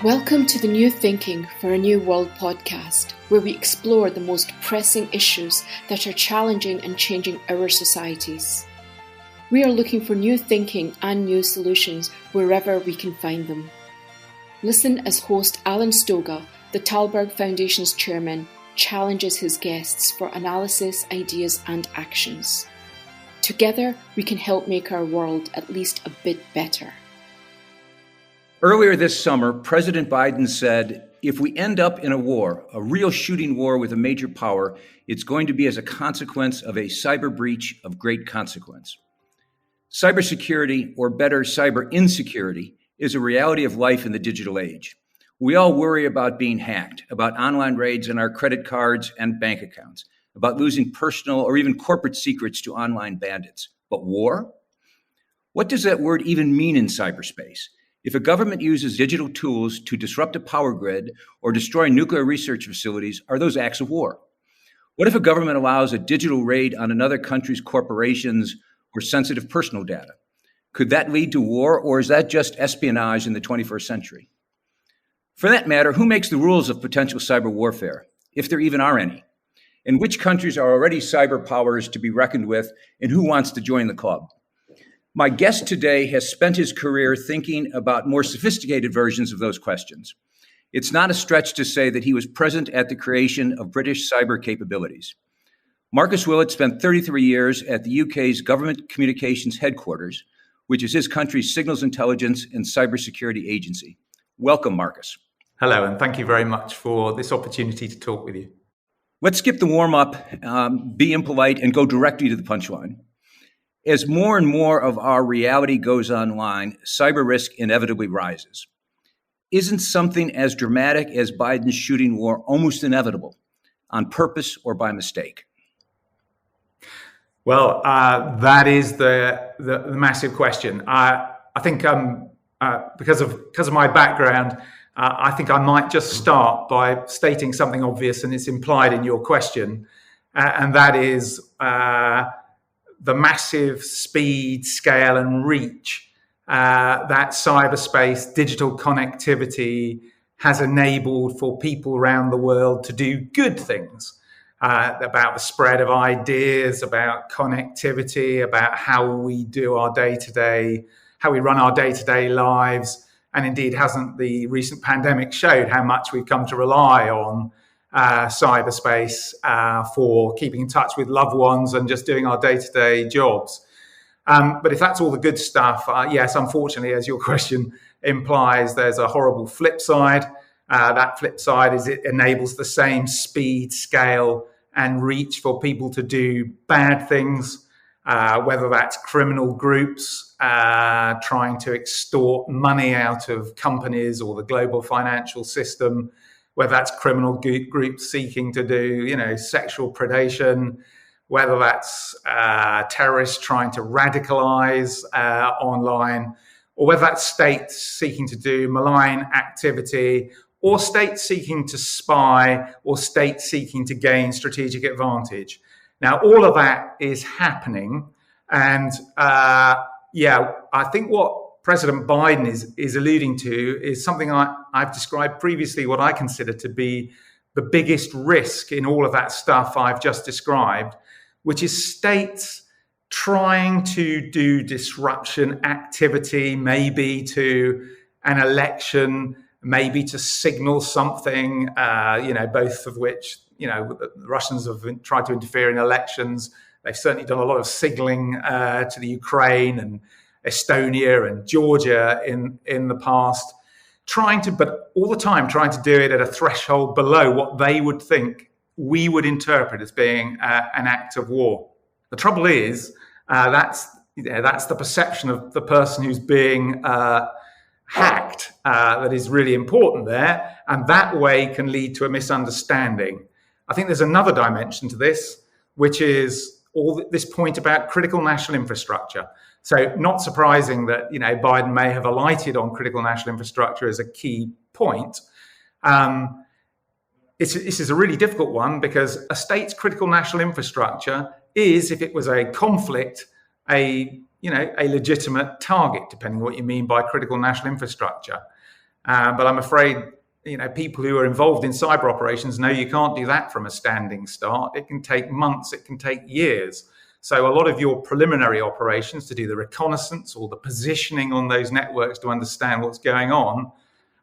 Welcome to the New Thinking for a New World podcast, where we explore the most pressing issues that are challenging and changing our societies. We are looking for new thinking and new solutions wherever we can find them. Listen as host Alan Stoga, the Talberg Foundation's chairman, challenges his guests for analysis, ideas and actions. Together, we can help make our world at least a bit better. Earlier this summer, President Biden said, if we end up in a war, a real shooting war with a major power, it's going to be as a consequence of a cyber breach of great consequence. Cybersecurity, or better, cyber insecurity, is a reality of life in the digital age. We all worry about being hacked, about online raids on our credit cards and bank accounts, about losing personal or even corporate secrets to online bandits. But war? What does that word even mean in cyberspace? If a government uses digital tools to disrupt a power grid or destroy nuclear research facilities, are those acts of war? What if a government allows a digital raid on another country's corporations or sensitive personal data? Could that lead to war, or is that just espionage in the 21st century? For that matter, who makes the rules of potential cyber warfare, if there even are any? And which countries are already cyber powers to be reckoned with, and who wants to join the club? My guest today has spent his career thinking about more sophisticated versions of those questions. It's not a stretch to say that he was present at the creation of British cyber capabilities. Marcus Willet spent 33 years at the UK's Government Communications Headquarters, which is his country's signals intelligence and cybersecurity agency. Welcome, Marcus. Hello, and thank you very much for this opportunity to talk with you. Let's skip the warm-up, be impolite, and go directly to the punchline. As more and more of our reality goes online, cyber risk inevitably rises. Isn't something as dramatic as Biden's shooting war almost inevitable, on purpose or by mistake? Well, that is the massive question. I think because of my background, I think I might just start by stating something obvious, and it's implied in your question, and that is the massive speed, scale, and reach that cyberspace, digital connectivity has enabled for people around the world to do good things about the spread of ideas, about connectivity, about how we do our day-to-day, how we run our day-to-day lives. And indeed, hasn't the recent pandemic showed how much we've come to rely on cyberspace for keeping in touch with loved ones and just doing our day-to-day jobs. But if that's all the good stuff, yes, unfortunately, as your question implies, there's a horrible flip side. That flip side is it enables the same speed, scale, and reach for people to do bad things, whether that's criminal groups trying to extort money out of companies or the global financial system, whether that's criminal groups seeking to do, sexual predation, whether that's terrorists trying to radicalize online, or whether that's states seeking to do malign activity, or states seeking to spy, or states seeking to gain strategic advantage. Now, all of that is happening. And I think what President Biden is alluding to is something I've described previously, what I consider to be the biggest risk in all of that stuff I've just described, which is states trying to do disruption activity, maybe to an election, maybe to signal something, both of which, the Russians have tried to interfere in elections. They've certainly done a lot of signaling to the Ukraine and Estonia and Georgia in the past, but all the time trying to do it at a threshold below what they would think we would interpret as being an act of war. The trouble is that's the perception of the person who's being hacked that is really important there, and that way can lead to a misunderstanding. I think there's another dimension to this, which is all this point about critical national infrastructure. So not surprising that, Biden may have alighted on critical national infrastructure as a key point. This is a really difficult one because a state's critical national infrastructure is, if it was a conflict, a legitimate target, depending on what you mean by critical national infrastructure. But I'm afraid, people who are involved in cyber operations know you can't do that from a standing start. It can take months, it can take years. So a lot of your preliminary operations to do the reconnaissance or the positioning on those networks to understand what's going on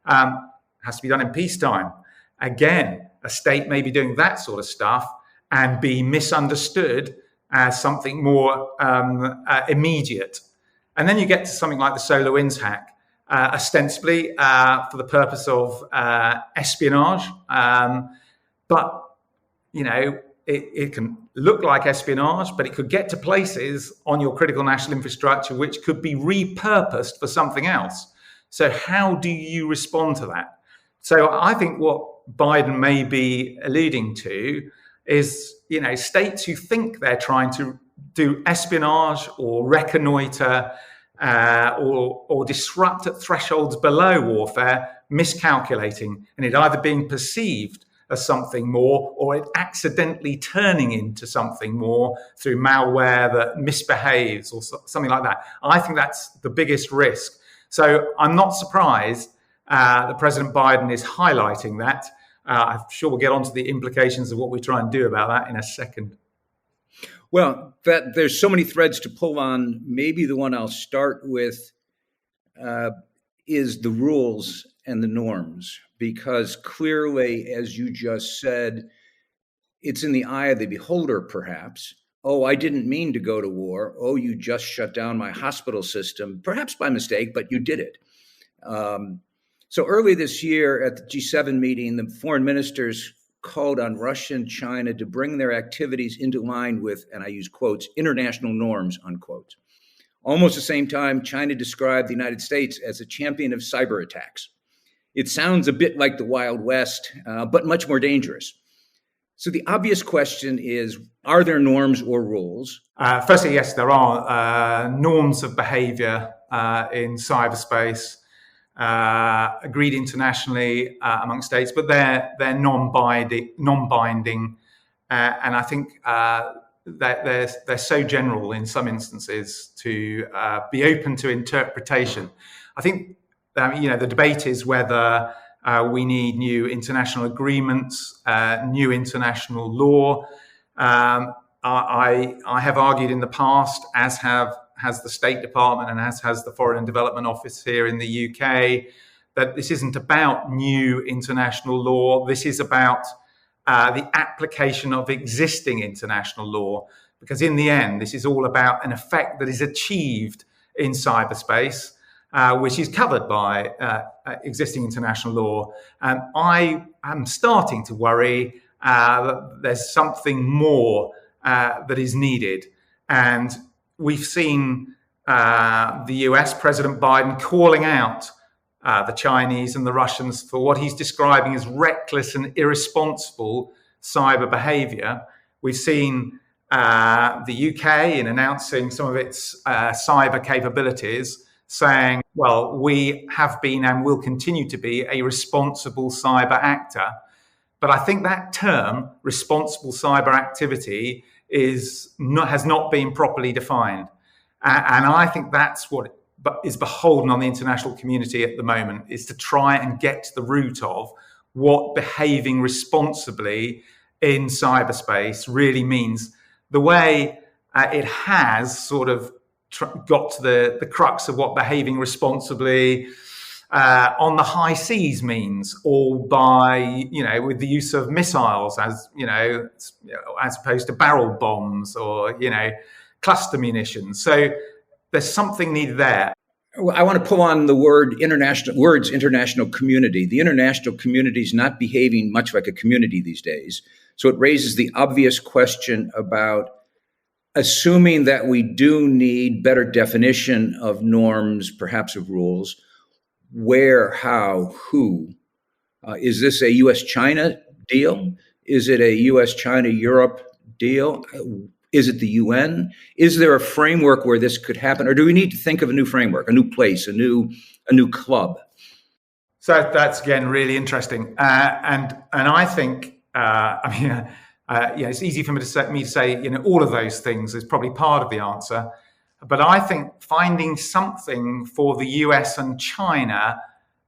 has to be done in peacetime. Again, a state may be doing that sort of stuff and be misunderstood as something more immediate. And then you get to something like the SolarWinds hack, ostensibly for the purpose of espionage. But, it can look like espionage, but it could get to places on your critical national infrastructure which could be repurposed for something else. So how do you respond to that? So I think what Biden may be alluding to is, states who think they're trying to do espionage or reconnoiter or disrupt at thresholds below warfare, miscalculating, and it either being perceived as something more or it accidentally turning into something more through malware that misbehaves or something like that. I think that's the biggest risk. So I'm not surprised that President Biden is highlighting that. I'm sure we'll get onto the implications of what we try and do about that in a second. Well, there's so many threads to pull on. Maybe the one I'll start with is the rules and the norms, because clearly, as you just said, it's in the eye of the beholder, perhaps. Oh, I didn't mean to go to war. Oh, you just shut down my hospital system, perhaps by mistake, but you did it. So early this year at the G7 meeting, the foreign ministers called on Russia and China to bring their activities into line with, and I use quotes, international norms, unquote. Almost the same time, China described the United States as a champion of cyber attacks. It sounds a bit like the Wild West, but much more dangerous. So the obvious question is, are there norms or rules? Firstly, yes, there are norms of behavior in cyberspace, agreed internationally among states, but they're non-binding, and I think that they're so general in some instances to be open to interpretation. I think the debate is whether we need new international agreements, new international law. I have argued in the past, as has the State Department and as has the Foreign and Development Office here in the UK, that this isn't about new international law. This is about the application of existing international law, because in the end, this is all about an effect that is achieved in cyberspace, which is covered by existing international law. I am starting to worry that there's something more that is needed. And we've seen the US President Biden calling out the Chinese and the Russians for what he's describing as reckless and irresponsible cyber behavior. We've seen the UK in announcing some of its cyber capabilities, saying, well, we have been and will continue to be a responsible cyber actor. But I think that term, responsible cyber activity, has not been properly defined. And I think that's what is beholden on the international community at the moment, is to try and get to the root of what behaving responsibly in cyberspace really means. The way it has sort of got to the crux of what behaving responsibly on the high seas means, all by, with the use of missiles as opposed to barrel bombs or, cluster munitions. So there's something needed there. I want to pull on the international community. The international community is not behaving much like a community these days. So it raises the obvious question about assuming that we do need better definition of norms, perhaps of rules. Where, how, who? Is this a U.S.-China deal? Is it a U.S.-China-Europe deal? Is it the UN? Is there a framework where this could happen? Or do we need to think of a new framework, a new place, a new club? So that's, again, really interesting. And I think, it's easy for me to say, all of those things is probably part of the answer. But I think finding something for the US and China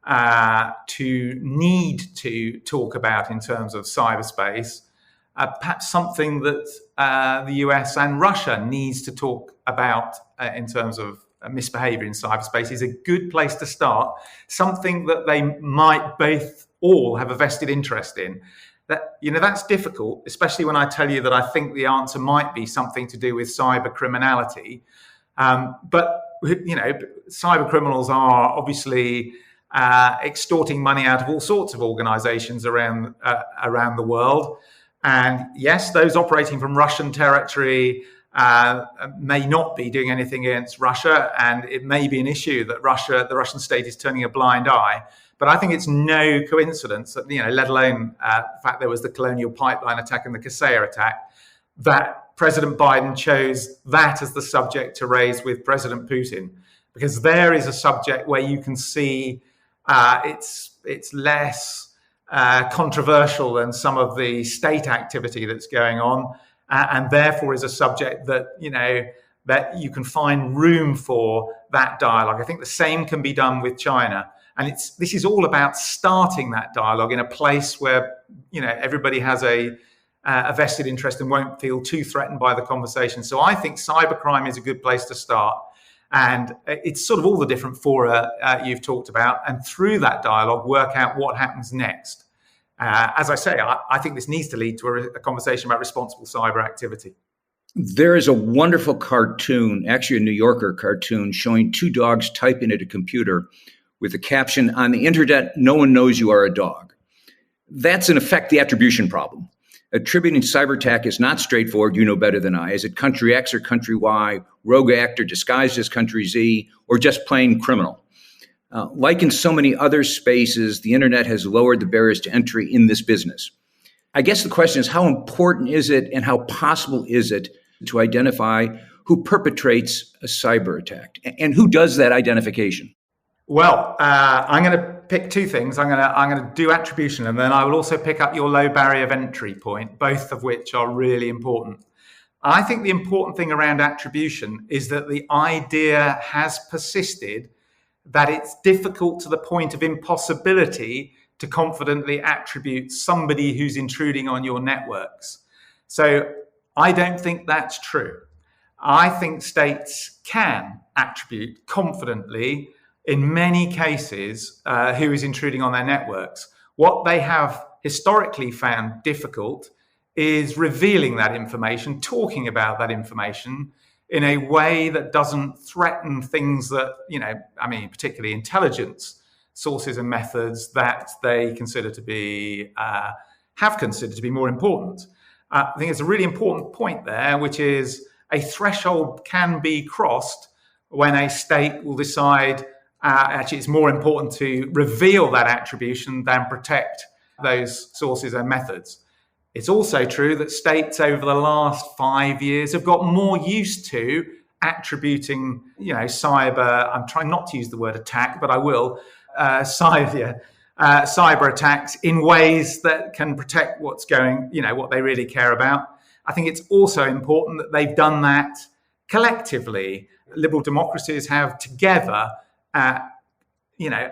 to need to talk about in terms of cyberspace, perhaps something that the US and Russia needs to talk about in terms of misbehavior in cyberspace is a good place to start, something that they might both all have a vested interest in. That's difficult, especially when I tell you that I think the answer might be something to do with cyber criminality. But cyber criminals are obviously extorting money out of all sorts of organizations around the world. And yes, those operating from Russian territory may not be doing anything against Russia, and it may be an issue that the Russian state is turning a blind eye. But I think it's no coincidence that, let alone the fact there was the Colonial Pipeline attack and the Kaseya attack, that President Biden chose that as the subject to raise with President Putin, because there is a subject where you can see it's less controversial than some of the state activity that's going on, and therefore is a subject that that you can find room for that dialogue. I think the same can be done with China, and this is all about starting that dialogue in a place where everybody has a vested interest and won't feel too threatened by the conversation. So I think cybercrime is a good place to start. And it's sort of all the different fora you've talked about. And through that dialogue, work out what happens next. As I say, I think this needs to lead to a conversation about responsible cyber activity. There is a wonderful cartoon, actually a New Yorker cartoon, showing two dogs typing at a computer with the caption, "On the internet, no one knows you are a dog." That's in effect the attribution problem. Attributing cyber attack is not straightforward, you know better than I. Is it country X or country Y, rogue actor disguised as country Z, or just plain criminal? Like in so many other spaces, the internet has lowered the barriers to entry in this business. I guess the question is, how important is it and how possible is it to identify who perpetrates a cyber attack and who does that identification? Well, I'm going to pick two things. I'm going to do attribution, and then I will also pick up your low barrier of entry point, both of which are really important. I think the important thing around attribution is that the idea has persisted that it's difficult to the point of impossibility to confidently attribute somebody who's intruding on your networks. So I don't think that's true. I think states can attribute confidently in many cases who is intruding on their networks. What they have historically found difficult is revealing that information, talking about that information in a way that doesn't threaten things that, particularly intelligence sources and methods that they consider to be, have considered to be more important. I think it's a really important point there, which is a threshold can be crossed when a state will decide actually it's more important to reveal that attribution than protect those sources and methods. It's also true that states over the last 5 years have got more used to attributing, cyber, I'm trying not to use the word attack, but I will, cyber attacks in ways that can protect what's going, what they really care about. I think it's also important that they've done that collectively. Liberal democracies have together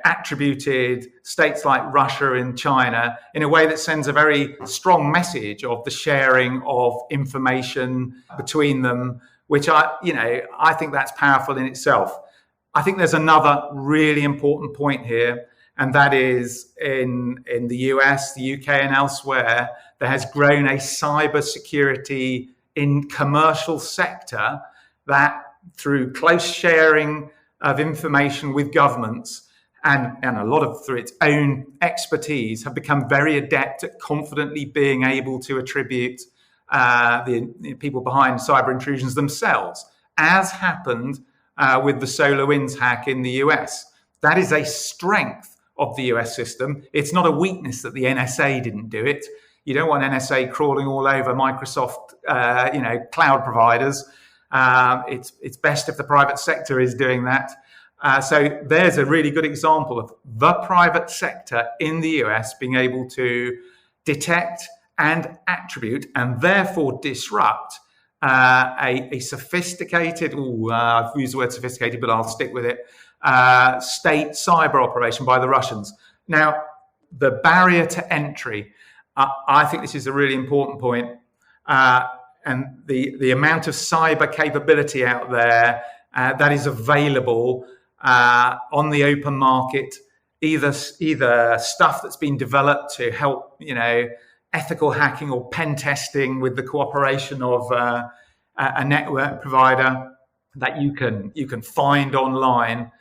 attributed states like Russia and China in a way that sends a very strong message of the sharing of information between them, which I think that's powerful in itself. I think there's another really important point here, and that is in the US, the UK, and elsewhere, there has grown a cybersecurity in commercial sector that through close sharing of information with governments and a lot of through its own expertise have become very adept at confidently being able to attribute the people behind cyber intrusions themselves, as happened with the SolarWinds hack in the US. That is a strength of the US system. It's not a weakness that the NSA didn't do it. You don't want NSA crawling all over Microsoft, cloud providers. It's best if the private sector is doing that. So there's a really good example of the private sector in the US being able to detect and attribute and therefore disrupt a sophisticated, I've used the word sophisticated, but I'll stick with it, state cyber operation by the Russians. Now, the barrier to entry, I think this is a really important point, and the amount of cyber capability out there that is available on the open market, either stuff that's been developed to help, ethical hacking or pen testing with the cooperation of a network provider that you can find online,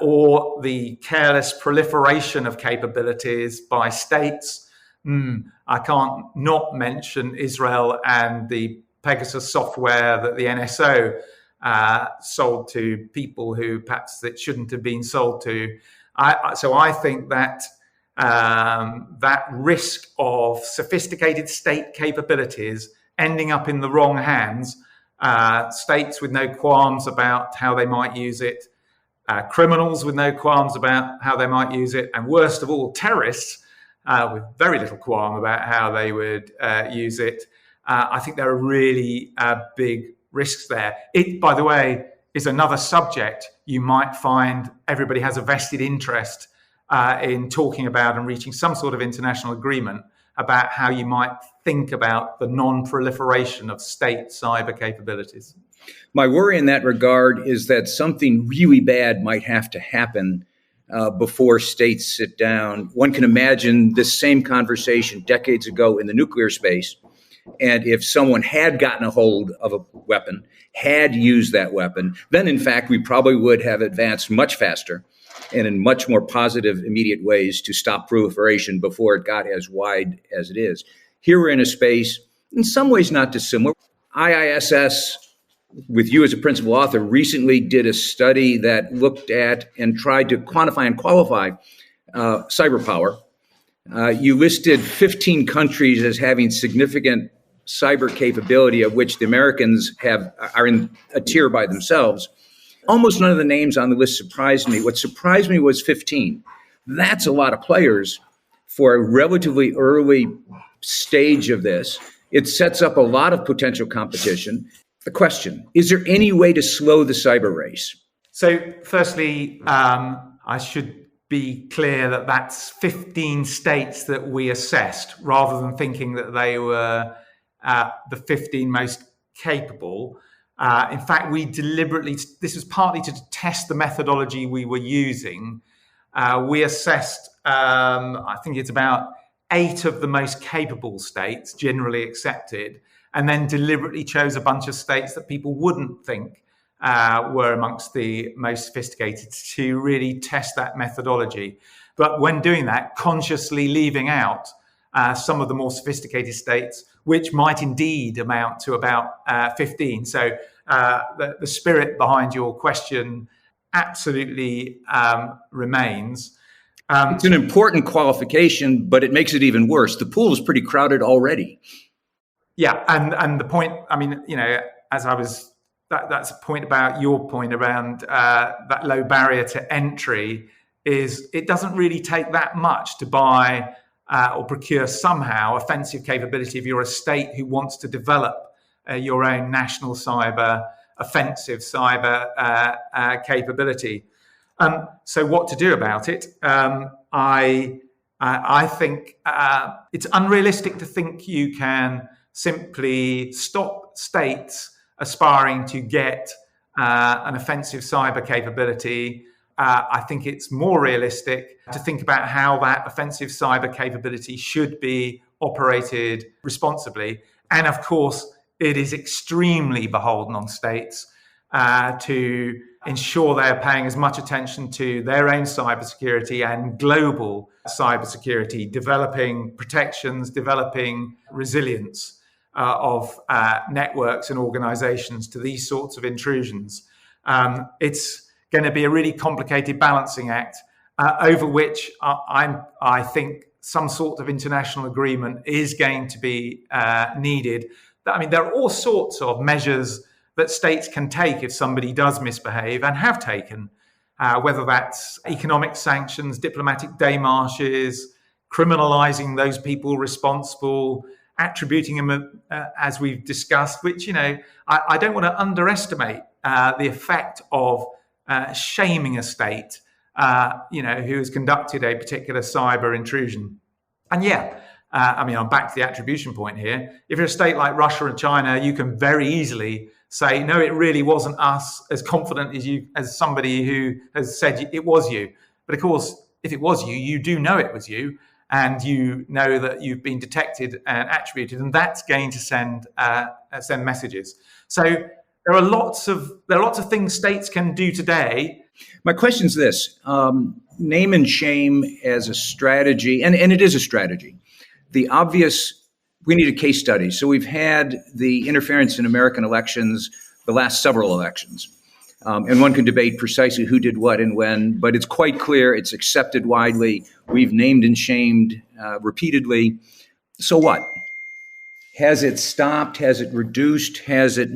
or the careless proliferation of capabilities by states. I can't not mention Israel and the Pegasus software that the NSO sold to people who perhaps it shouldn't have been sold to. So I think that that risk of sophisticated state capabilities ending up in the wrong hands, states with no qualms about how they might use it, criminals with no qualms about how they might use it, and worst of all, terrorists with very little qualm about how they would use it. I think there are really big risks there. It, by the way, is another subject you might find everybody has a vested interest in talking about and reaching some sort of international agreement about how you might think about the non-proliferation of state cyber capabilities. My worry in that regard is that something really bad might have to happen before states sit down. One can imagine this same conversation decades ago in the nuclear space. And if someone had gotten a hold of a weapon, had used that weapon, then in fact, we probably would have advanced much faster and in much more positive, immediate ways to stop proliferation before it got as wide as it is. Here we're in a space, in some ways not dissimilar. IISS, with you as a principal author, recently did a study that looked at and tried to quantify and qualify cyber power. You listed 15 countries as having significant cyber capability, of which the Americans are in a tier by themselves. Almost none of the names on the list surprised me. What surprised me was 15. That's a lot of players for a relatively early stage of this. It sets up a lot of potential competition. The question, is there any way to slow the cyber race? So firstly, I should be clear that that's 15 states that we assessed, rather than thinking that they were the 15 most capable. In fact, we deliberately, this was partly to test the methodology we were using. We assessed, I think it's about 8 of the most capable states, generally accepted, and then deliberately chose a bunch of states that people wouldn't think were amongst the most sophisticated to really test that methodology. But when doing that, consciously leaving out some of the more sophisticated states, which might indeed amount to about 15. So the spirit behind your question absolutely remains. It's an important qualification, but it makes it even worse. The pool is pretty crowded already. Yeah, and the point, I mean, as I was, that's a point about your point around that low barrier to entry is it doesn't really take that much to buy or procure somehow offensive capability if you're a state who wants to develop your own national cyber, offensive cyber capability. So what to do about it? I think it's unrealistic to think you can simply stop states aspiring to get an offensive cyber capability. I think it's more realistic to think about how that offensive cyber capability should be operated responsibly. And of course, it is extremely beholden on states to ensure they're paying as much attention to their own cybersecurity and global cybersecurity, developing protections, developing resilience of networks and organizations to these sorts of intrusions. It's going to be a really complicated balancing act over which I think some sort of international agreement is going to be needed. I mean, there are all sorts of measures that states can take if somebody does misbehave and have taken, whether that's economic sanctions, diplomatic démarches, criminalizing those people responsible, attributing them, as we've discussed, which, I don't want to underestimate the effect of shaming a state, who has conducted a particular cyber intrusion. And I'm back to the attribution point here. If you're a state like Russia and China, you can very easily say, no, it really wasn't us, as confident as somebody who has said it was you. But of course, if it was you, you do know it was you, and you know that you've been detected and attributed, and that's going to send messages. So there are lots of things states can do today. My question is this: name and shame as a strategy, and it is a strategy. The obvious. We need a case study. So we've had the interference in American elections, the last several elections. And one can debate precisely who did what and when, but it's quite clear, it's accepted widely. We've named and shamed repeatedly. So what? Has it stopped? Has it reduced? Has it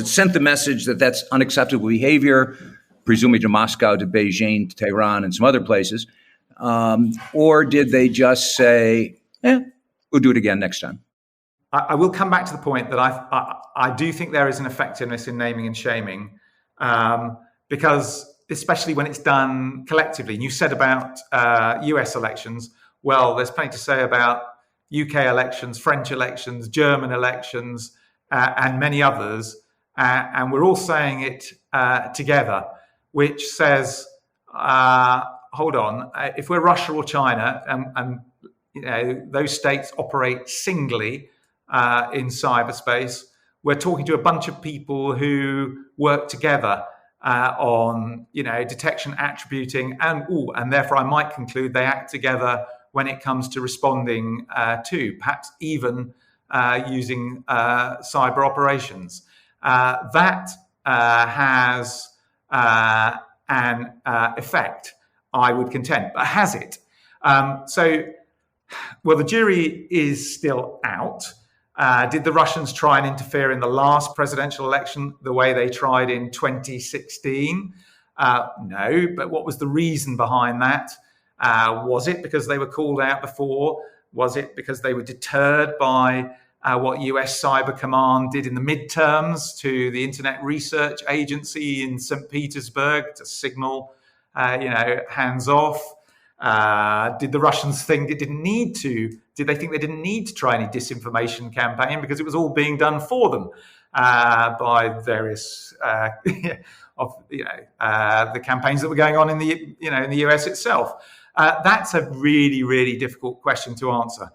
sent the message that that's unacceptable behavior, presumably to Moscow, to Beijing, to Tehran, and some other places? Or did they just say, we'll do it again next time? I will come back to the point that I do think there is an effectiveness in naming and shaming, because especially when it's done collectively. And you said about US elections. Well, there's plenty to say about UK elections, French elections, German elections, and many others. And we're all saying it together, which says, hold on, if we're Russia or China, and those states operate singly in cyberspace, we're talking to a bunch of people who work together on detection, attributing, and therefore I might conclude they act together when it comes to responding to, perhaps even using cyber operations. That has an effect, I would contend. But has it? Well, the jury is still out. Did the Russians try and interfere in the last presidential election the way they tried in 2016? No, but what was the reason behind that? Was it because they were called out before? Was it because they were deterred by what US Cyber Command did in the midterms to the Internet Research Agency in St. Petersburg to signal, hands off? Did the Russians think Did they think they didn't need to try any disinformation campaign because it was all being done for them by various the campaigns that were going on in the US itself? That's a really, really difficult question to answer.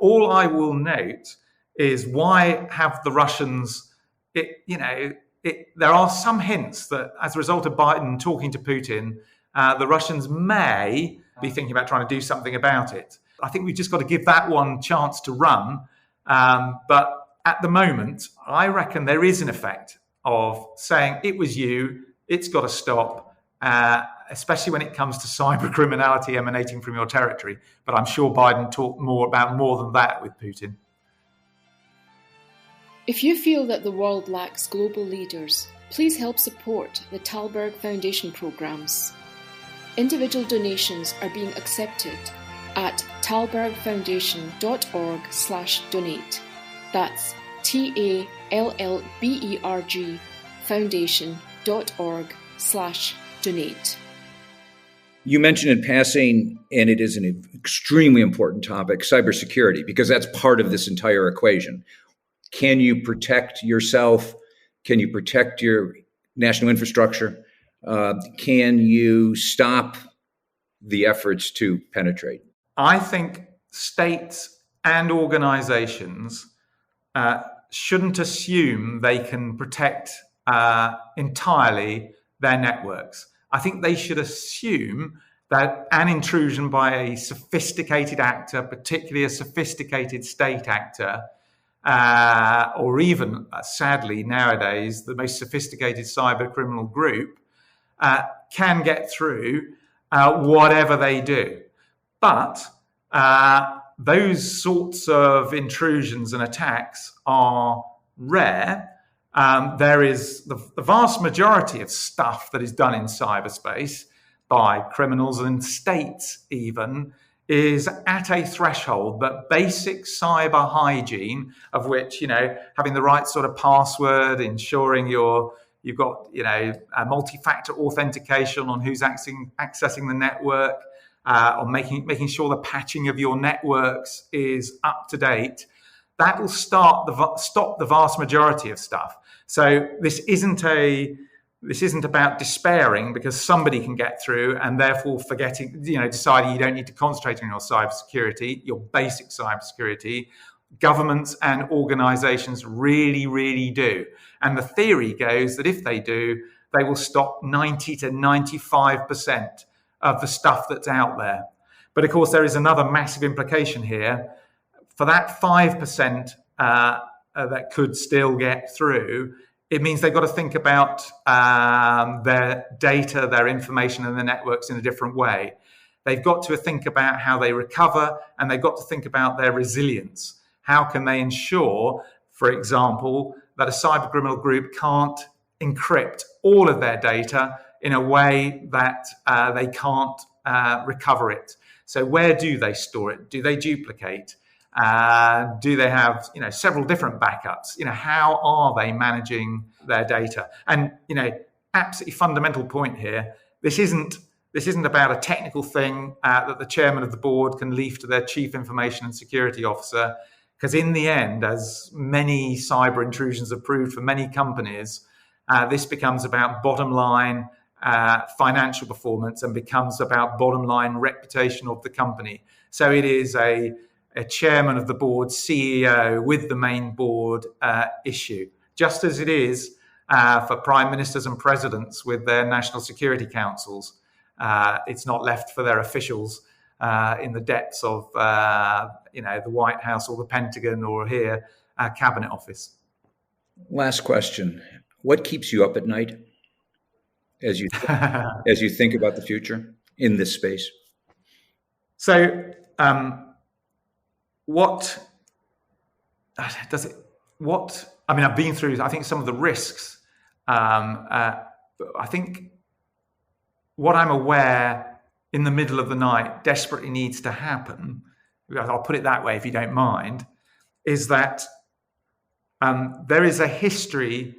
All I will note is, why have the Russians? There are some hints that as a result of Biden talking to Putin, the Russians may be thinking about trying to do something about it. I think we've just got to give that one chance to run. But at the moment, I reckon there is an effect of saying it was you, it's got to stop, especially when it comes to cyber criminality emanating from your territory. But I'm sure Biden talked more than that with Putin. If you feel that the world lacks global leaders, please help support the Talberg Foundation programs. Individual donations are being accepted at talbergfoundation.org/donate. That's TALLBERG foundation.org/donate. You mentioned in passing, and it is an extremely important topic, cybersecurity, because that's part of this entire equation. Can you protect yourself? Can you protect your national infrastructure? Can you stop the efforts to penetrate? I think states and organizations shouldn't assume they can protect entirely their networks. I think they should assume that an intrusion by a sophisticated actor, particularly a sophisticated state actor, or even, sadly, nowadays, the most sophisticated cyber criminal group, can get through whatever they do. But those sorts of intrusions and attacks are rare. There is the vast majority of stuff that is done in cyberspace by criminals and states even is at a threshold that basic cyber hygiene, of which, having the right sort of password, ensuring your You've got, a multi-factor authentication on who's accessing the network, on making sure the patching of your networks is up to date. That will stop the vast majority of stuff. So this isn't about despairing because somebody can get through and therefore forgetting, deciding you don't need to concentrate on your cybersecurity, your basic cybersecurity. Governments and organizations really, really do. And the theory goes that if they do, they will stop 90 to 95% of the stuff that's out there. But of course, there is another massive implication here. For that 5% that could still get through, it means they've got to think about their data, their information, and their networks in a different way. They've got to think about how they recover, and they've got to think about their resilience. How can they ensure, for example, that a cyber criminal group can't encrypt all of their data in a way that they can't recover it? So where do they store it? Do they duplicate? Do they have, several different backups? How are they managing their data? And, absolutely fundamental point here. This isn't about a technical thing that the chairman of the board can leave to their chief information and security officer. Because in the end, as many cyber intrusions have proved for many companies, this becomes about bottom line financial performance and becomes about bottom line reputation of the company. So it is a chairman of the board, CEO with the main board issue, just as it is for prime ministers and presidents with their national security councils. It's not left for their officials in the depths of the White House or the Pentagon or here Cabinet Office. Last question: what keeps you up at night as you think about the future in this space? So, what does it? I've been through, I think, some of the risks. I think what I'm aware in the middle of the night desperately needs to happen, I'll put it that way if you don't mind, is that there is a history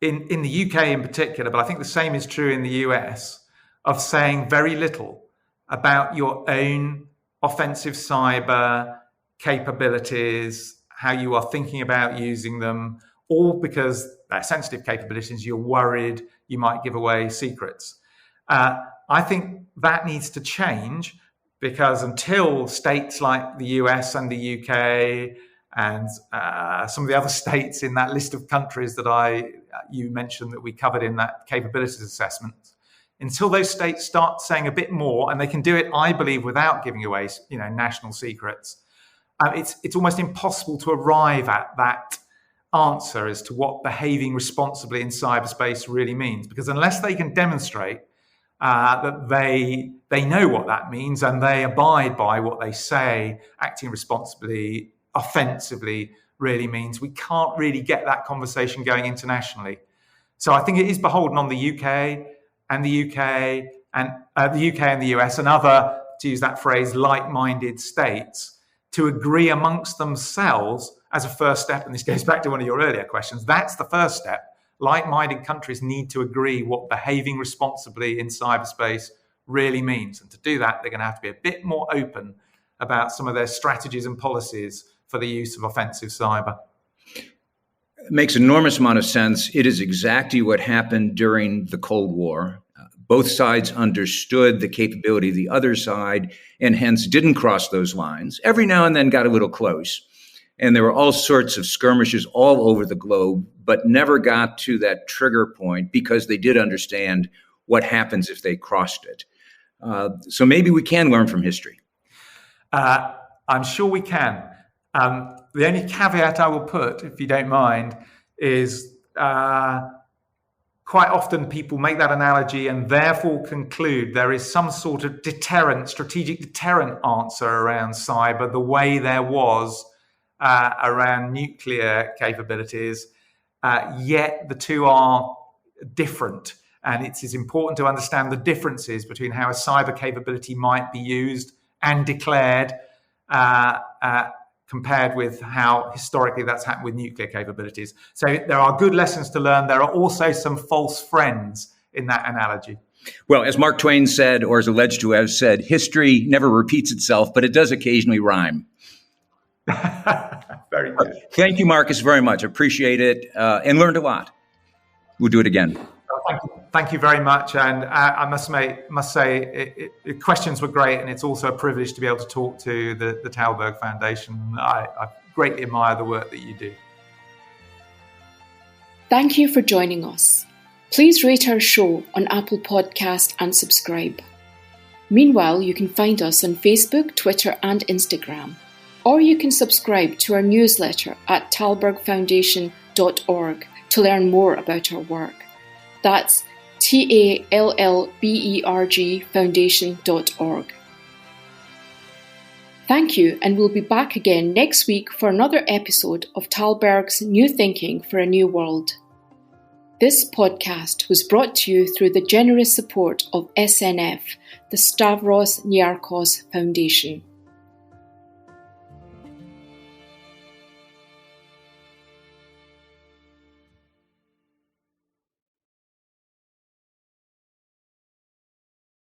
in the UK in particular, but I think the same is true in the US, of saying very little about your own offensive cyber capabilities, how you are thinking about using them, all because they're sensitive capabilities, you're worried you might give away secrets. I think that needs to change, because until states like the US and the UK and some of the other states in that list of countries that you mentioned that we covered in that capabilities assessment, until those states start saying a bit more, and they can do it, I believe, without giving away, national secrets, it's almost impossible to arrive at that answer as to what behaving responsibly in cyberspace really means. Because unless they can demonstrate that they know what that means and they abide by what they say acting responsibly, offensively really means, we can't really get that conversation going internationally. So I think it is beholden on the UK and the US and other, to use that phrase, like-minded states to agree amongst themselves as a first step. And this goes back to one of your earlier questions. That's the first step. Like-minded countries need to agree what behaving responsibly in cyberspace really means. And to do that, they're going to have to be a bit more open about some of their strategies and policies for the use of offensive cyber. It makes an enormous amount of sense. It is exactly what happened during the Cold War. Both sides understood the capability of the other side and hence didn't cross those lines. Every now and then got a little close. And there were all sorts of skirmishes all over the globe, but never got to that trigger point because they did understand what happens if they crossed it. So maybe we can learn from history. I'm sure we can. The only caveat I will put, if you don't mind, is quite often people make that analogy and therefore conclude there is some sort of strategic deterrent answer around cyber, the way there was around nuclear capabilities, yet the two are different. And it is important to understand the differences between how a cyber capability might be used and declared compared with how historically that's happened with nuclear capabilities. So there are good lessons to learn. There are also some false friends in that analogy. Well, as Mark Twain said, or is alleged to have said, history never repeats itself, but it does occasionally rhyme. Very good. Thank you, Marcus, very much. Appreciate it and learned a lot. We'll do it again. Thank you very much. And I must say, the questions were great, and it's also a privilege to be able to talk to the Talberg Foundation. I greatly admire the work that you do. Thank you for joining us. Please rate our show on Apple Podcast and subscribe. Meanwhile, you can find us on Facebook, Twitter, and Instagram. Or you can subscribe to our newsletter at talbergfoundation.org to learn more about our work. That's TALLBERG foundation.org. Thank you, and we'll be back again next week for another episode of Talberg's New Thinking for a New World. This podcast was brought to you through the generous support of SNF, the Stavros Niarchos Foundation.